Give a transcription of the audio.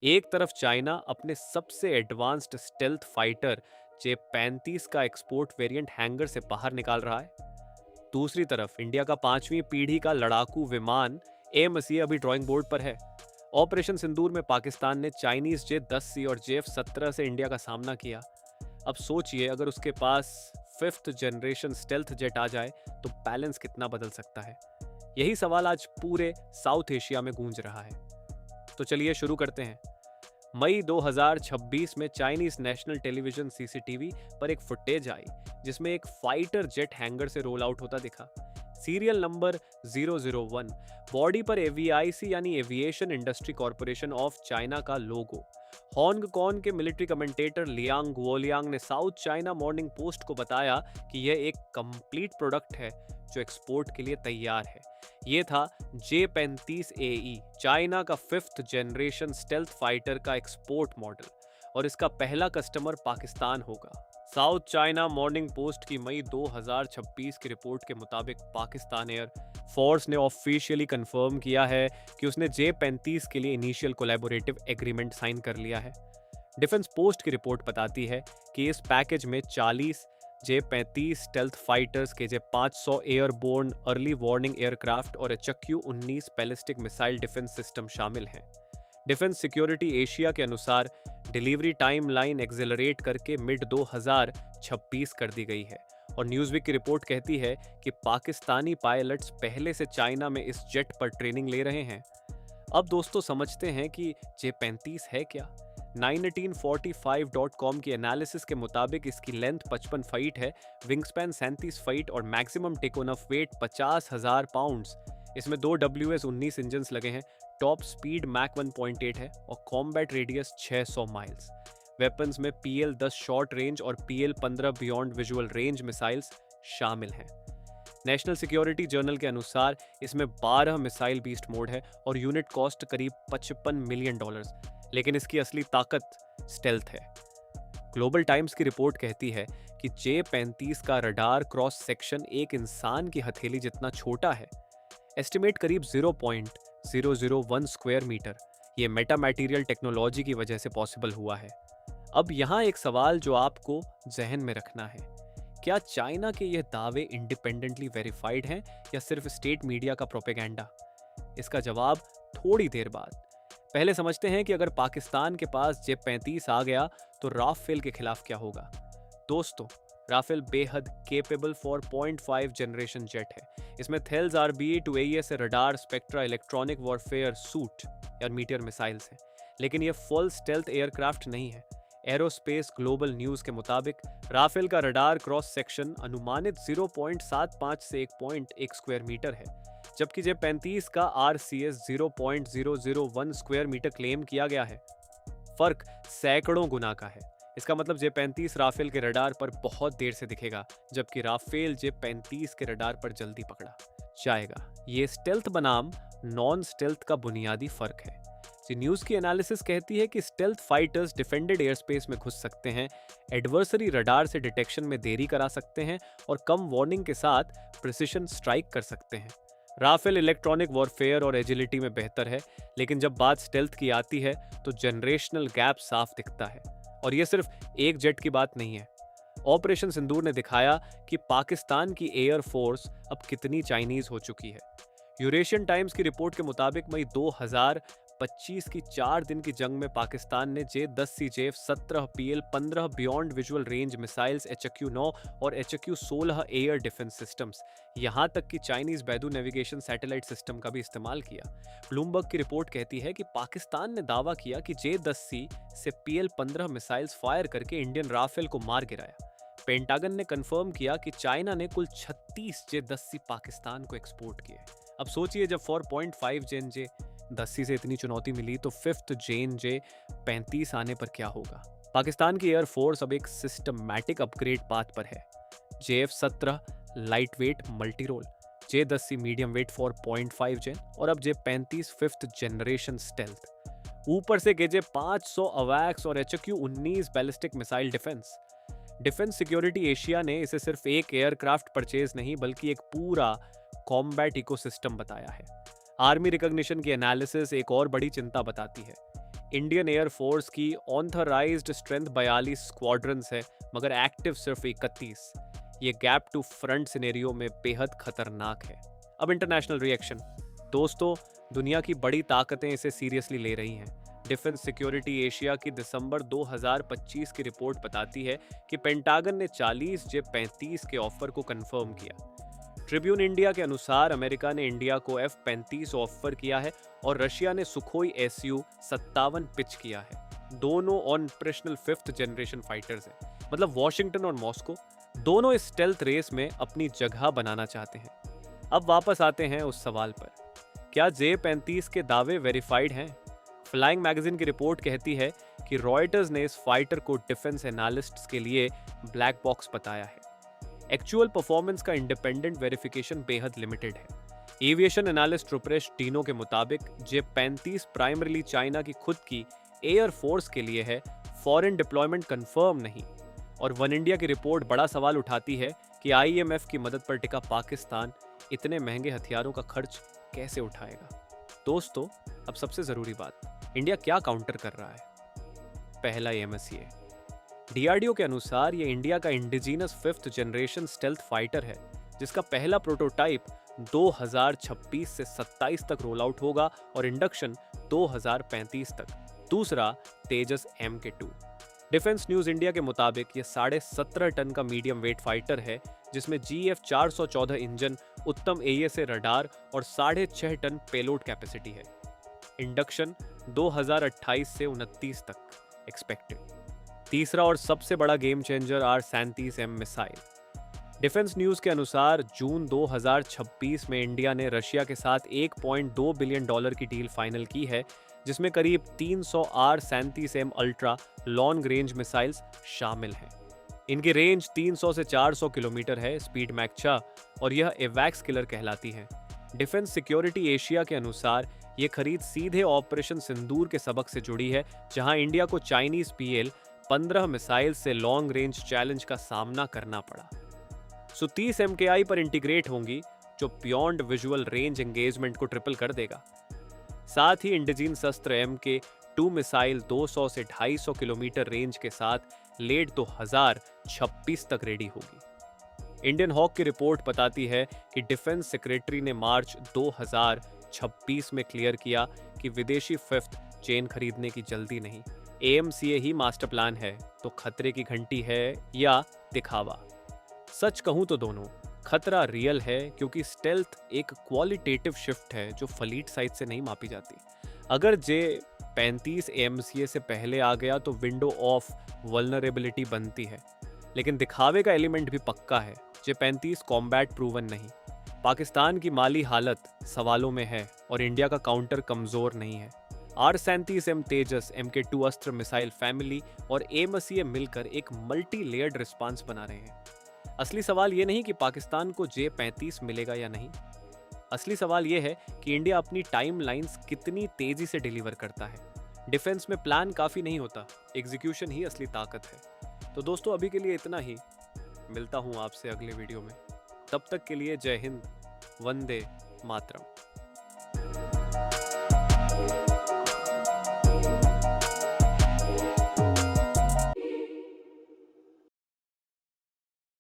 एक तरफ चाइना अपने सबसे एडवांस्ड स्टेल्थ फाइटर जे-35 का एक्सपोर्ट वेरिएंट हैंगर से बाहर निकाल रहा है। दूसरी तरफ इंडिया का 5वीं पीढ़ी का लड़ाकू विमान ए-मसीह अभी ड्राइंग बोर्ड पर है। ऑपरेशन सिंदूर में पाकिस्तान ने चाइनीज जे-10C और जे-17 से इंडिया का सामना किया। अब सोचिए, अगर उसके पास फिफ्थ जनरेशन स्टेल्थ जेट आ जाए तो बैलेंस कितना बदल सकता है। यही सवाल आज पूरे साउथ एशिया में गूंज रहा है। तो चलिए शुरू करते हैं। मई 2026 में चाइनीज नेशनल टेलीविजन सीसीटीवी पर एक फुटेज आई जिसमें एक फाइटर जेट हैंगर से रोल आउट होता दिखा। सीरियल नंबर 001, बॉडी पर एवीआईसी यानी aviation industry corporation of China का लोगो। हांगकांग के मिलिट्री कमेंटेटर लियांग वोलियांग ने साउथ चाइना मॉर्निंग पोस्ट को बताया कि यह एक कंप्लीट प्रोडक्ट है जो एक्सपोर्ट के लिए तैयार है। ये था जे-35 AE, चाइना का फिफ्थ जनरेशन स्टेल्थ फाइटर का एक्सपोर्ट मॉडल, और इसका पहला कस्टमर पाकिस्तान होगा। साउथ चाइना मॉर्निंग पोस्ट की मई 2026 की रिपोर्ट के मुताबिक पाकिस्तान एयर फोर्स ने ऑफिशियली कंफर्म किया है कि उसने जे-35 के लिए इनिशियल कोलैबोरेटिव एग्रीमेंट साइन कर लिया है। डिफेंस पोस्ट की रिपोर्ट बताती है कि इस पैकेज में 40 J stealth fighters, KJ-500 airborne early warning aircraft और HQ-19 ballistic missile defence system शामिल हैं। डिफेंस सिक्योरिटी एशिया के अनुसार डिलीवरी टाइम लाइन एक्सेलरेट करके मिड 2026 कर दी गई है, और न्यूज़वीक की रिपोर्ट कहती है कि पाकिस्तानी पायलट्स पहले से चाइना में इस जेट पर ट्रेनिंग ले रहे हैं। अब दोस्तों समझते हैं कि जे-35 है क्या। 1945.com की एनालिसिस के मुताबिक इसकी लेंथ 55 फीट है, विंगस्पैन 37 फीट और maximum take off weight 50,000 pounds. इसमें दो WS-19 इंजन लगे हैं, टॉप स्पीड मैक 1.8 है और कॉम्बैट रेडियस 600 माइल्स। वेपन्स में PL-10 शॉर्ट रेंज और PL-15 beyond visual range missiles शामिल हैं। नेशनल सिक्योरिटी जर्नल के अनुसार इसमें 12 मिसाइल बीस्ट मोड है और यूनिट कॉस्ट करीब $55 मिलियन, लेकिन इसकी असली ताकत स्टेल्थ है। ग्लोबल टाइम्स की रिपोर्ट कहती है कि जे-35 का रडार क्रॉस सेक्शन एक इंसान की हथेली जितना छोटा है, एस्टिमेट करीब 0.001 स्क्वायर मीटर। ये मेटा मटेरियल टेक्नोलॉजी की वजह से पॉसिबल हुआ है। अब यहाँ एक सवाल जो आपको जहन में रखना है, क्या चाइना के ये दावे इंडिपेंडेंटली वेरीफाइड हैं या सिर्फ स्टेट मीडिया का प्रोपेगेंडा? इसका जवाब थोड़ी देर बाद। पहले समझते हैं कि अगर पाकिस्तान के पास जे-35 आ गया तो राफेल के खिलाफ क्या होगा। दोस्तों, राफेल बेहद केपेबल फॉर 0.5 जनरेशन जेट है। इसमें Thales RBE two AES radar, Spectra, electronic warfare suite या मीटियर मिसाइल्स हैं, लेकिन यह फुल स्टेल्थ एयरक्राफ्ट नहीं है। एरोस्पेस ग्लोबल न्यूज के मुताबिक राफेल का रडार क्रॉस सेक्शन अनुमानित 0.75 से 1.1 स्क्वायर मीटर है, जबकि जे-35 का RCS 0.001 स्क्वायर मीटर क्लेम किया गया है। फर्क सैकड़ों गुना का है। इसका मतलब जे-35 राफेल के रडार पर बहुत देर से दिखेगा, जबकि राफेल जे-35 के रडार पर जल्दी पकड़ा जाएगा। ये स्टेल्थ बनाम नॉन स्टेल्थ का बुनियादी फर्क है। न्यूज़ की एनालिसिस कहती है कि stealth fighters defended air space में घुस सकते हैं, एडवर्सरी रडार से डिटेक्शन में देरी करा सकते हैं और कम वार्निंग के साथ प्रिसिशन स्ट्राइक कर सकते हैं। राफेल इलेक्ट्रॉनिक वॉरफेयर और एजिलिटी में बेहतर है, लेकिन जब बात स्टेल्थ की आती है तो जनरेशनल गैप साफ दिखता है। और यह सिर्फ एक जेट की बात नहीं है। ऑपरेशन सिंदूर ने दिखाया कि पाकिस्तान की एयर फोर्स अब कितनी चाइनीज हो चुकी है। यूरेशियन टाइम्स की रिपोर्ट के मुताबिक मई 2025 की 4 दिन की जंग में पाकिस्तान ने जे-10C, जे-17 PL-15 beyond visual range missiles, HQ-9 और HQ-16 एयर डिफेंस सिस्टम्स, यहां तक कि Chinese Baidu navigation satellite system का भी इस्तेमाल किया। ब्लूमबर्ग की रिपोर्ट कहती है कि पाकिस्तान ने दावा किया कि जे-10C से PL-15 मिसाइल्स फायर करके इंडियन राफेल को मार गिराया। पेंटागन ने कंफर्म किया कि चाइना ने कुल 36 जे-10C पाकिस्तान को एक्सपोर्ट किए। अब सोचिए, जब 4.5 जेन जे-10C से इतनी चुनौती मिली तो फिफ्थ जेन जे-35 आने पर क्या होगा। पाकिस्तान की एयरफोर्स अब एक सिस्टमैटिक अपग्रेड पाथ पर है। JF-17 light weight multi role, J medium weight four 0.5 gen और अब जे-35 फिफ्थ जनरेशन स्टेल्थ। ऊपर से KJ-500 अवैक्स और HQ-19 ballistic missile defence security Asia ने इसे सिर्फ एक एयरक्राफ्ट परचेज नहीं बल्कि एक पूरा कॉम्बैट इकोसिस्टम बताया है। आर्मी रिकॉग्निशन की एनालिसिस एक और बड़ी चिंता बताती है। इंडियन एयर फोर्स की ऑथराइज्ड स्ट्रेंथ 42 स्क्वाड्रंस है, मगर एक्टिव सिर्फ 31। ये गैप टू फ्रंट सिनेरियो में बेहद खतरनाक है। अब इंटरनेशनल रिएक्शन। दोस्तों, दुनिया की बड़ी ताकतें इसे सीरियसली ले रही हैं। डिफेंस सिक्योरिटी एशिया की दिसंबर 2025 की रिपोर्ट बताती है कि पेंटागन ने 40 J-35 के ऑफर को कंफर्म किया। ट्रिब्यून इंडिया के अनुसार अमेरिका ने इंडिया को F-35 ऑफर किया है और रशिया ने सुखोई Su-57 पिच किया है। दोनों ऑपरेशनल 5th जनरेशन फाइटर्स हैं। मतलब वॉशिंगटन और मॉस्को दोनों इस स्टेल्थ रेस में अपनी जगह बनाना चाहते हैं। अब वापस आते हैं उस सवाल पर, क्या J-35 के दावे वेरीफाइड हैं? फ्लाइंग मैगजीन की रिपोर्ट कहती है कि रॉयटर्स ने इस फाइटर को डिफेंस एनालिस्ट्स के लिए ब्लैक बॉक्स बताया है। एक्चुअल परफॉर्मेंस का इंडिपेंडेंट वेरिफिकेशन बेहद लिमिटेड है। एविएशन एनालिस्ट रुपेश टीनो के मुताबिक J-35 प्राइमरीली चाइना की खुद की एयर फोर्स के लिए है, फॉरेन डिप्लॉयमेंट कंफर्म नहीं। और वन इंडिया की रिपोर्ट बड़ा सवाल उठाती है कि IMF की मदद पर टिका पाकिस्तान इतने महंगे हथियारों का खर्च कैसे उठाएगा। दोस्तों, अब सबसे जरूरी बात, इंडिया क्या काउंटर कर रहा है? पहला MSA। DRDO के अनुसार ये इंडिया का indigenous 5th generation stealth fighter है, जिसका पहला प्रोटोटाइप 2026 से 27 तक रोल आउट होगा और इंडक्शन 2035 तक। दूसरा तेजस MK2। डिफेंस न्यूज इंडिया के मुताबिक ये 17.5 टन का मीडियम वेट फाइटर है, जिसमें GF-414 इंजन, उत्तम AESA रडार और 6.5 टन पेलोड कैपेसिटी है। इंडक्शन 2028 से 29 तक एक्सपेक्टेड। तीसरा और सबसे बड़ा game changer R-37M missile. Defence news के अनुसार जून 2026 में इंडिया ने रशिया के साथ $1.2 बिलियन की डील फाइनल की है, जिसमें करीब 300 R-37M ultra long range missiles शामिल हैं। इनकी रेंज 300 से 400 किलोमीटर है, स्पीड मैक 6 और यह एवैक्स किलर कहलाती हैं। डिफेंस सिक्योरिटी एशिया के अनुसार ये खरीद सीधे ऑपरेशन सिंदूर के सबक से जुड़ी है, जहां इंडिया को चाइनीज PL-15 मिसाइल से लॉन्ग रेंज चैलेंज का सामना करना पड़ा। Su-30 MKI पर इंटीग्रेट होंगी, जो बियॉन्ड विजुअल रेंज एंगेजमेंट को ट्रिपल कर देगा। साथ ही इंडिजीन शस्त्र MK2 मिसाइल 200 से 250 किलोमीटर रेंज के साथ लेट 2026 तक रेडी होगी। इंडियन हॉक की रिपोर्ट बताती है कि डिफेंस सेक्रेटरी ने मार्च 2026 में क्लियर किया कि विदेशी 5th चेन खरीदने की जल्दी नहीं। AMCA ही मास्टर प्लान है, तो खतरे की घंटी है या दिखावा? सच कहूं तो दोनों। खतरा रियल है, क्योंकि स्टेल्थ एक क्वालिटेटिव शिफ्ट है जो फलीट साइज से नहीं मापी जाती। अगर J-35 AMCA से पहले आ गया तो विंडो ऑफ वल्नरेबिलिटी बनती है, लेकिन दिखावे का एलिमेंट भी पक्का है। J-35 कॉम्बैट प्रूवन नहीं। पाकिस्तान की माली हालत सवालों में है और इंडिया का काउंटर कमजोर नहीं है। R-37M तेजस, MK2 अस्त्र मिसाइल फैमिली और AMCA मिलकर एक मल्टी लेयर्ड रिस्पांस बना रहे हैं। असली सवाल ये नहीं कि पाकिस्तान को J-35 मिलेगा या नहीं। असली सवाल ये है कि इंडिया अपनी टाइमलाइंस कितनी तेजी से डिलीवर करता है। डिफेंस में प्लान काफी नहीं होता, एग्जीक्यूशन ही असली ताकत है। तो दोस्तों, अभी के लिए इतना ही। मिलता हूं आपसे अगले वीडियो में। तब तक के लिए जय हिंद, वंदे मातरम।